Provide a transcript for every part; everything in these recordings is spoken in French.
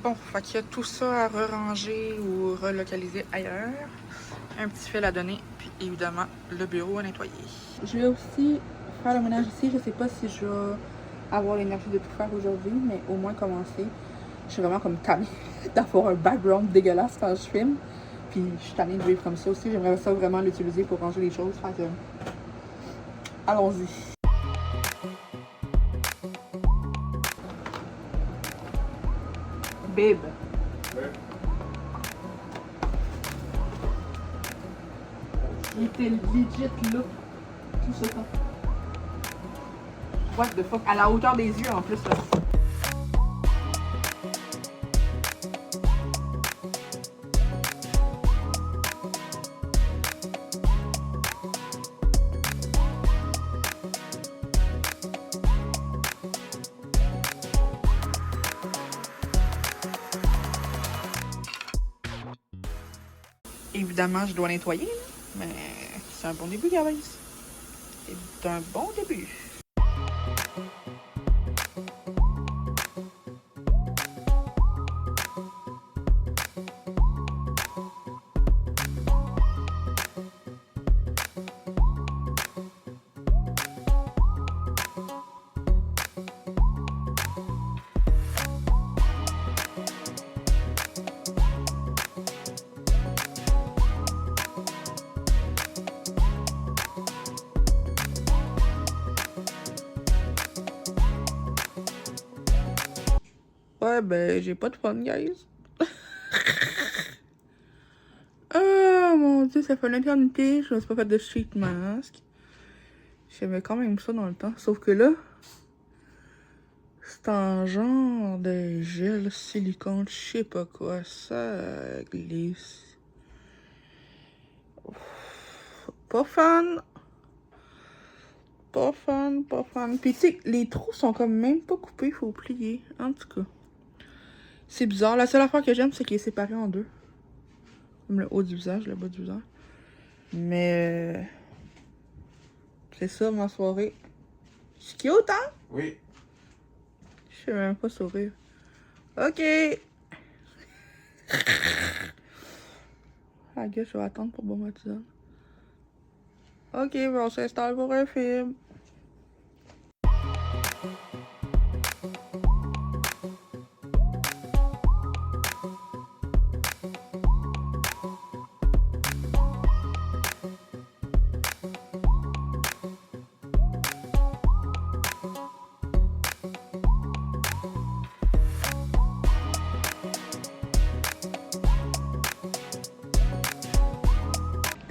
Bon, fait qu'il y a tout ça à re-ranger ou relocaliser ailleurs. Un petit fil à donner, puis évidemment, le bureau à nettoyer. Je vais aussi faire le ménage ici. Je sais pas si je vais avoir l'énergie de tout faire aujourd'hui, mais au moins commencer. Je suis vraiment comme tannée d'avoir un background dégueulasse quand je filme. Puis je suis tannée de vivre comme ça aussi. J'aimerais ça vraiment l'utiliser pour ranger les choses. Fait que, allons-y. Babe. Ouais. Il était legit là. Tout ce temps. What the fuck? À la hauteur des yeux en plus là. Évidemment, je dois nettoyer, mais c'est un bon début, guys. C'est un bon début. Ouais, ben, j'ai pas de fun, guys. Oh mon dieu, ça fait une éternité. Je me suis pas fait de sheet mask. J'aimais quand même ça dans le temps. Sauf que là, c'est un genre de gel silicone, je sais pas quoi. Ça glisse. Pas fun. Pas fun, pas fun. Puis tu sais, les trous sont comme même pas coupés, il faut plier. En tout cas. C'est bizarre. La seule affaire que j'aime, c'est qu'il est séparé en deux. Comme le haut du visage, le bas du visage. Mais... c'est ça, ma soirée. C'est cute, hein? Oui. Je sais même pas sourire. Ok! Ah, gars, je vais attendre pour boire ma tisane. Ok, ben on s'installe pour un film.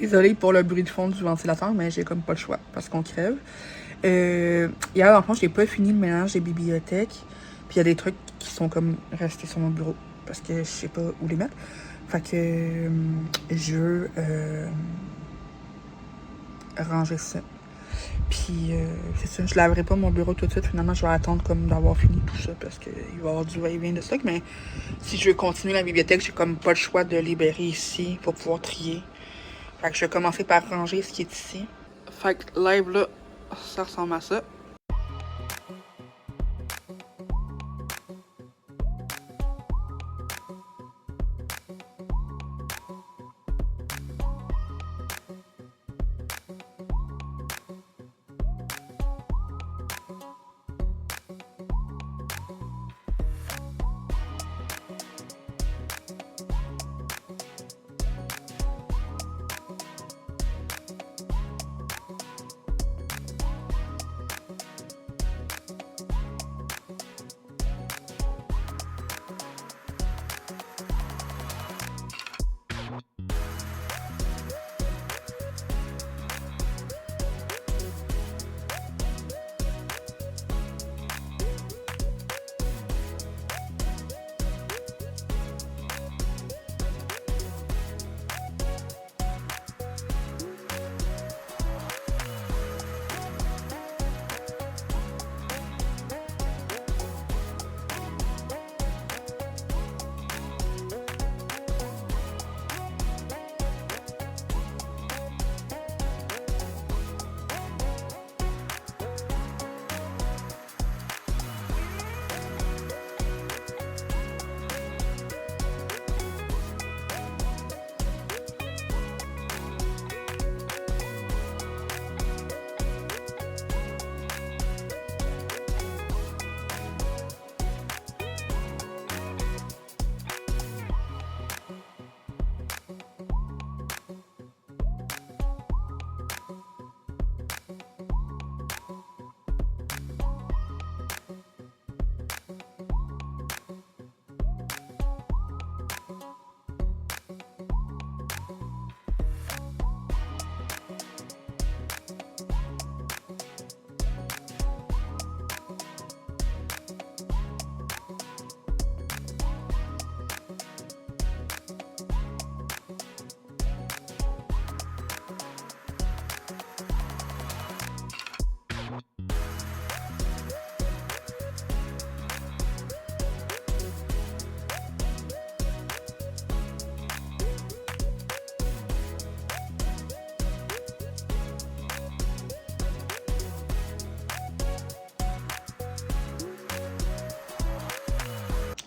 Désolée pour le bruit de fond du ventilateur, mais j'ai comme pas le choix parce qu'on crève. Hier, en fond, j'ai pas fini le ménage des bibliothèques. Puis il y a des trucs qui sont comme restés sur mon bureau parce que je sais pas où les mettre. Fait que je veux ranger ça. Puis c'est ça, je laverai pas mon bureau tout de suite. Finalement, je vais attendre comme d'avoir fini tout ça parce qu'il va y avoir du va-et-vient de stock. Mais si je veux continuer la bibliothèque, j'ai comme pas le choix de libérer ici pour pouvoir trier. Fait que je vais commencer par ranger ce qui est ici. Fait que live là, ça ressemble à ça.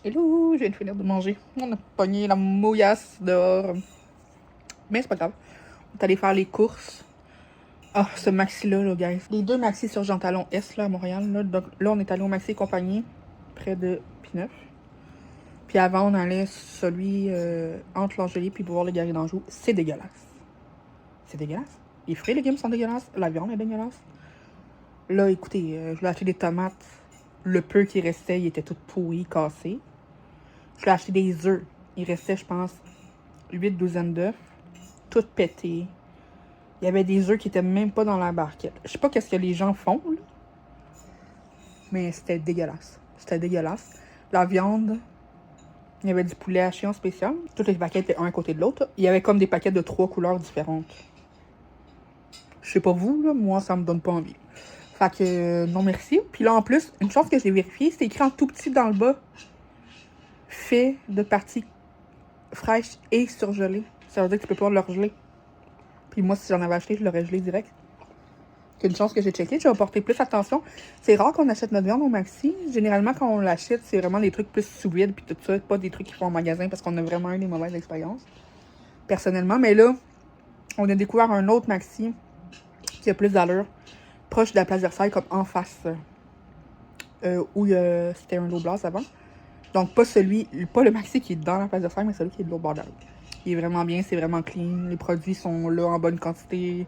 Hello, je viens de finir de manger. On a pogné la mouillasse dehors. Mais c'est pas grave. On est allé faire les courses. Ah, ce maxi-là, là, guys. Les 2 maxi sur Jean Talon S, là, à Montréal. Là, donc, là, on est allé au Maxi Compagnie, près de P9. Puis avant, on allait celui entre l'Angelier puis Boulevard le Gary d'Anjou. C'est dégueulasse. C'est dégueulasse. Les fruits et légumes sont dégueulasses. La viande est dégueulasse. Là, écoutez, je voulais acheter des tomates. Le peu qui restait, il était tout pourri, cassé. Je voulais acheter des œufs. Il restait, je pense, 8 douzaines d'œufs. Tout pété. Il y avait des œufs qui étaient même pas dans la barquette. Je sais pas qu'est-ce que les gens font, là. Mais c'était dégueulasse. C'était dégueulasse. La viande, il y avait du poulet haché en spécial. Toutes les paquets étaient un à côté de l'autre. Il y avait comme des paquets de 3 couleurs différentes. Je sais pas vous, là, moi, ça me donne pas envie. Fait que, non merci. Puis là, en plus, une chose que j'ai vérifiée, c'est écrit en tout petit dans le bas. Fait de parties fraîches et surgelées. Ça veut dire que tu peux pas le regeler. Puis moi, si j'en avais acheté, je l'aurais gelé direct. C'est une chance que j'ai checké. Je vais porter plus attention. C'est rare qu'on achète notre viande au Maxi. Généralement, quand on l'achète, c'est vraiment des trucs plus sous vide puis tout ça. Pas des trucs qu'ils font en magasin parce qu'on a vraiment eu des mauvaises expériences. Personnellement. Mais là, on a découvert un autre Maxi qui a plus d'allure. Proche de la place Versailles, comme en face. Où c'était un Loblaws avant. Donc, pas le Maxi qui est dans la place Versailles, mais celui qui est de l'autre bord de la rue. Il est vraiment bien, c'est vraiment clean. Les produits sont là en bonne quantité.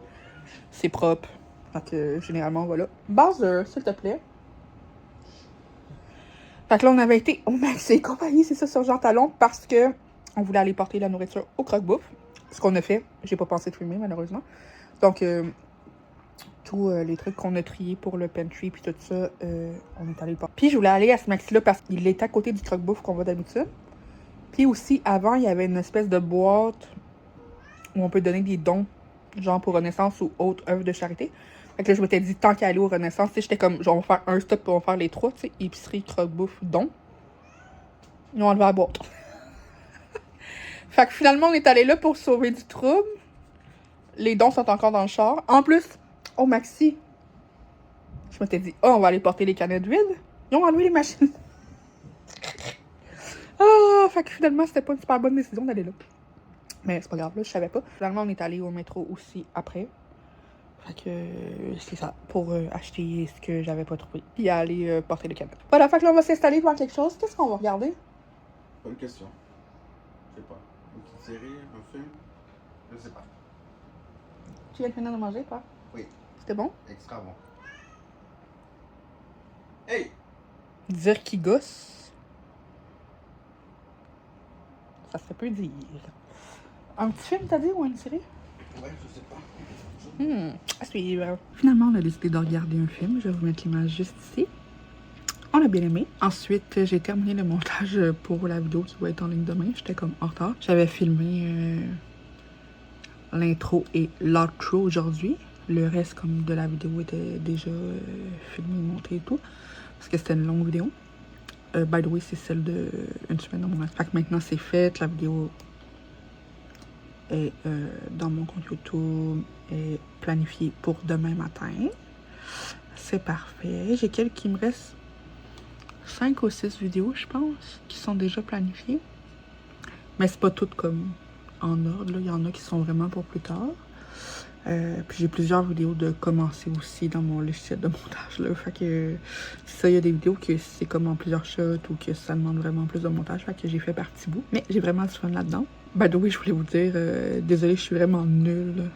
C'est propre. Fait que généralement, voilà. Bowser, s'il te plaît. Fait que là, on avait été au Maxi Compagnie, c'est ça, sur Jean Talon, parce que on voulait aller porter la nourriture au croque-bouffe. Ce qu'on a fait. J'ai pas pensé de filmer, malheureusement. Donc, tous les trucs qu'on a triés pour le pantry puis tout ça, on est allé porter. Puis je voulais aller à ce Maxi-là parce qu'il est à côté du croque-bouffe qu'on va d'habitude. Puis aussi, avant, il y avait une espèce de boîte où on peut donner des dons, genre pour Renaissance ou autre œuvre de charité. Fait que là, je m'étais dit, tant qu'à aller au Renaissance, tu sais, j'étais comme, genre, on va faire un stop, puis on va faire les 3, tu sais, épicerie, croque-bouffe, dons. Ils ont enlevé la boîte. Fait que finalement, on est allé là pour sauver du trouble. Les dons sont encore dans le char. En plus, au Maxi, je m'étais dit, oh, on va aller porter les canettes vides. Ils ont enlevé les machines. Ah, fait que finalement, c'était pas une super bonne décision d'aller là. Mais c'est pas grave, là, je savais pas. Finalement, on est allé au métro aussi après. Fait que c'est ça, pour acheter ce que j'avais pas trouvé. Puis aller porter les canettes. Voilà, fait que là, on va s'installer devant quelque chose. Qu'est-ce qu'on va regarder? Bonne question. Je sais pas. Une petite série, un film? Je sais pas. Tu viens de finir de manger, pas? Oui. C'était bon? Extra bon. Hey! Dire qui gosse. Ça se peut dire. Un petit film, t'as dit, ou une série? Ouais, je sais pas. À suivre. Finalement, on a décidé de regarder un film. Je vais vous mettre l'image juste ici. On a bien aimé. Ensuite, j'ai terminé le montage pour la vidéo qui va être en ligne demain. J'étais comme en retard. J'avais filmé l'intro et l'outro aujourd'hui. Le reste, comme de la vidéo, était déjà filmé, monté et tout. Parce que c'était une longue vidéo. By the way, c'est celle de une semaine dans mon live. Fait que maintenant, c'est fait. La vidéo est dans mon compte YouTube, est planifiée pour demain matin. C'est parfait. Il me reste 5 ou 6 vidéos, je pense, qui sont déjà planifiées. Mais c'est pas toutes comme en ordre, là. Il y en a qui sont vraiment pour plus tard. Puis j'ai plusieurs vidéos de commencer aussi dans mon logiciel de montage, là. Fait que ça, il y a des vidéos que c'est comme en plusieurs shots ou que ça demande vraiment plus de montage. Fait que j'ai fait par petits bouts. Mais j'ai vraiment du fun là-dedans. By the way, je voulais vous dire, désolée, je suis vraiment nulle.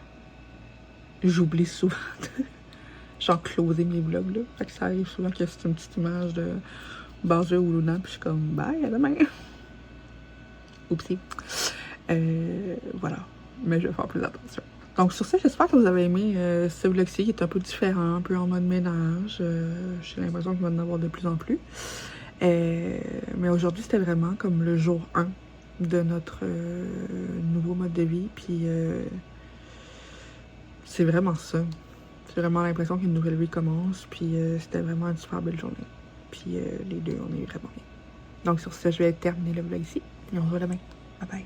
J'oublie souvent de genre closer mes vlogs, là. Fait que ça arrive souvent que c'est une petite image de Bowser ou Luna, puis je suis comme bye, à demain. Oupsie. Voilà. Mais je vais faire plus attention. Donc sur ça, j'espère que vous avez aimé ce vlog-ci qui est un peu différent, un peu en mode ménage. J'ai l'impression qu'il va en avoir de plus en plus. Mais aujourd'hui, c'était vraiment comme le jour 1 de notre nouveau mode de vie. Puis c'est vraiment ça. J'ai vraiment l'impression qu'une nouvelle vie commence. Puis c'était vraiment une super belle journée. Puis les deux, on est vraiment bien. Donc sur ça, je vais terminer le vlog ici. Et on se voit demain. Bye bye.